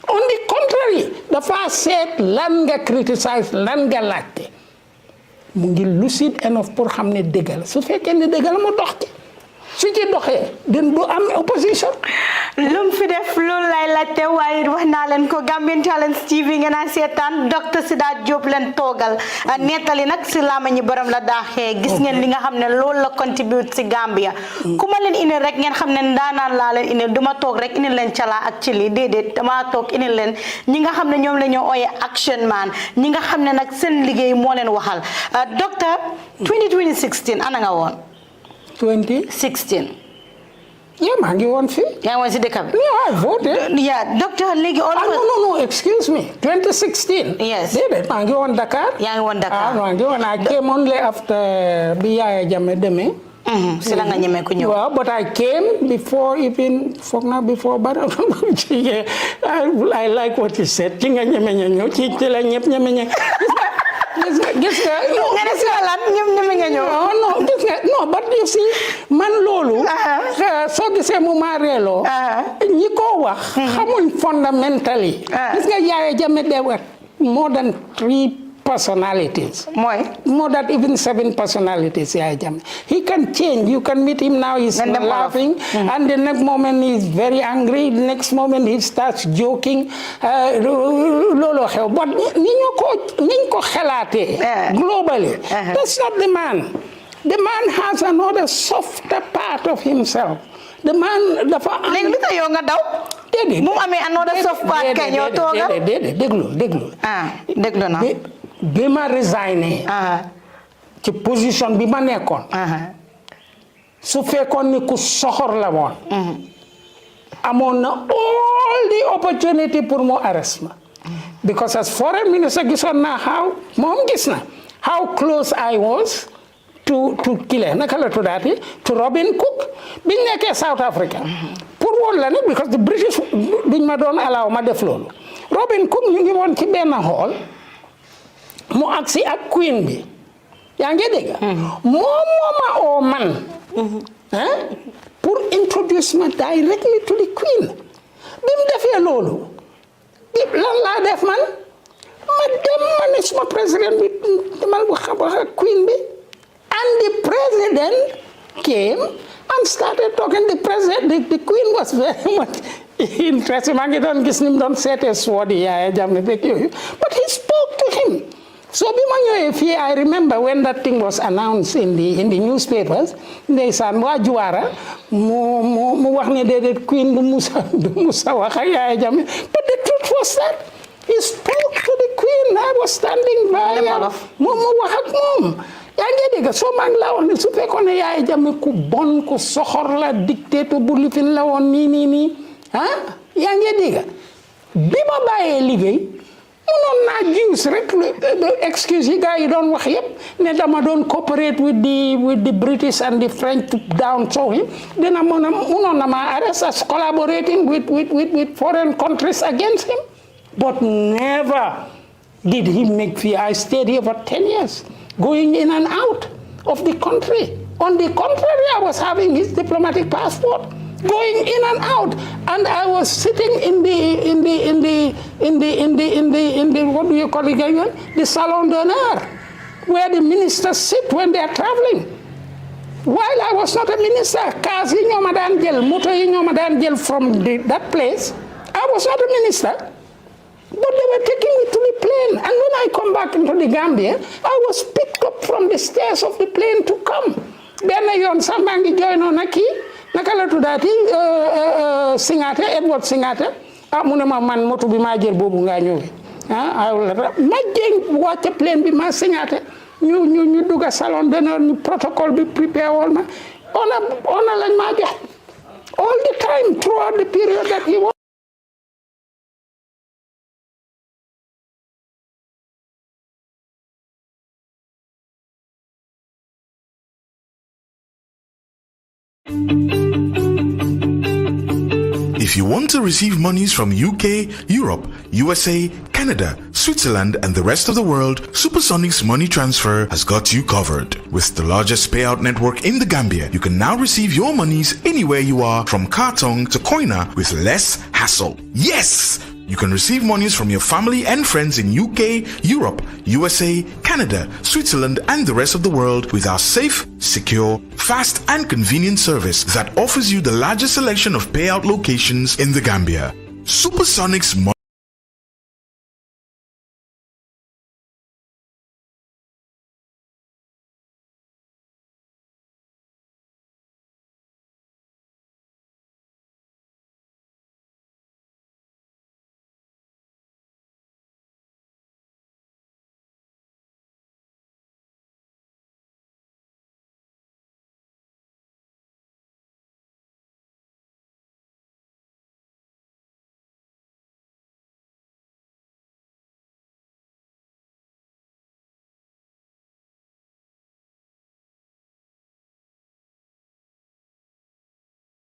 on the contrary dafa seet lan nga criticize lan nga laajte mu ngi lucide enough pour xam ne dëgg la su fekkee ne dëgg la mu dox ci su ci doxee den du am opposition lu mu fi def loolu lay laajte waaye wax naa leen ko Gambian Talents TV ngeen a seetaan docteur Sedat Jobe leen toogal nettali nag si laama ñi borom la daaxee gis ngeen li nga xam ne loolu la contribute si Gambia ku ma leen indil rek ngeen xam ne ndaanaan laa leen indil duma toog rek indil leen cala ak ci li déedéet dama toog indil leen ñi nga xam ne ñoom la ñoo ooye action man ñi nga xam ne nag seen liggéey moo leen waxal docteur 2016 ana nga woon 2016 maa ngi woon fii. yaa ngi woon si dëkk bi. I voted. docteur léegi. no excuse me 2016. yes déedéet maa ngi woon Dakar. yaa ngi woon Dakar maa ngi woon I came only after bi Yahya Jammeh demee. si la nga ñemee ku ñëw. waaw but I came before even foog naa before bara I like what you said ci nga ñeme ñëw ci la ñëpp ñeme ñëw. gis nga nga ne si lan ñoom ñeme nga ñëw. non gis nga non but you see man loolu. soo gisee mu maa reeloo. ñi ko wax. xamuñ fundamentally. gis nga Yahya Jammeh there were more than 3 personalities. More than even 7 personalities, Yahya Jammeh. He can change. You can meet him now, he's laughing. And the next moment he's very angry. The next moment he starts joking. But globally, that's not the man. The man has another softer part of himself. The man bi ma resigné ci position bi ma nekkoon su fekkoon ni ku soxor la woon amoon na all the opportunity pour mu arrest ma because as foreign minister gisoon naa how close I was to kile naka la tuddaati to Robin Cook biñ nekkee South Africa pour woon la ne because the British duñ ma doon allow ma def loolu Robin Cook ñu ngi woon ci benn hall mu agsi ak queen bi yaa ngi dégg moom ma oo man pour introduce ma directly to the queen bi mu defee loolu lan laa def man ma dem ma ne suma président bi dama wax ak queen bi and the president came and started talking the queen was very much interested maa ngi doon gis ni mu doon seetee sword Yahya Jammeh beeg yooyu but he spoke to him So bima ñëwee fii I remember when that thing was announced in the newspapers ndeysaan waa Juwaara mu wax ne déedéet Queen du Musa wax ak Yaya Jammeh but the truth was that he spoke to the Queen. I was standing by mu wax ak moom yaa ngi dégg soo maa ngi laa wax ne su fekkoon ne Yaya Jammeh ku bon ku soxor la dictateur bu lifin la woon nii yaa ngi dégg bi ma bàyyee liggéey munoon naa use rek excuse yi gars yi doon wax yëpp ne dama doon cooperate with the British and the French to down so him dina munoon na ma arrest as collaborating with foreign countries against him but never did he make fear. I stayed here for 10 years going in and out of the country. On the contrary, I was having his diplomatic passport, going in and out, and I was sitting in the what do you call it again? The salon d'honneur, where the ministers sit when they are traveling. While I was not a minister, cars yi ñoo ma daan jël, moto yi ñoo ma daan jël from that place. I was not a minister. But they were taking me to the plane. And when I come back into the Gambia, I was picked up from the stairs of the plane to come. Benn yoon sax maa ngi join on ak kii naka la tuddaati Singate Edward Singate mu ne ma man moto bi maa jël boobu ngaa ñëwee ma jéng wàcce plane bi ma Singate ñu dugga salon d'honneur ñu protocole bi prepare woon ma ona lañ maa jox all the time throughout the period that he was. If you want to receive monies from UK, Europe, USA, Canada, Switzerland, and the rest of the world, Supersonic's money transfer has got you covered. With the largest payout network in the Gambia, you can now receive your monies anywhere you are, from Kartong to Koina, with less hassle. Yes! You can receive monies from your family and friends in UK, Europe, USA, Canada, Switzerland, and the rest of the world with our safe, secure, fast, and convenient service that offers you the largest selection of payout locations in the Gambia. Supersonic's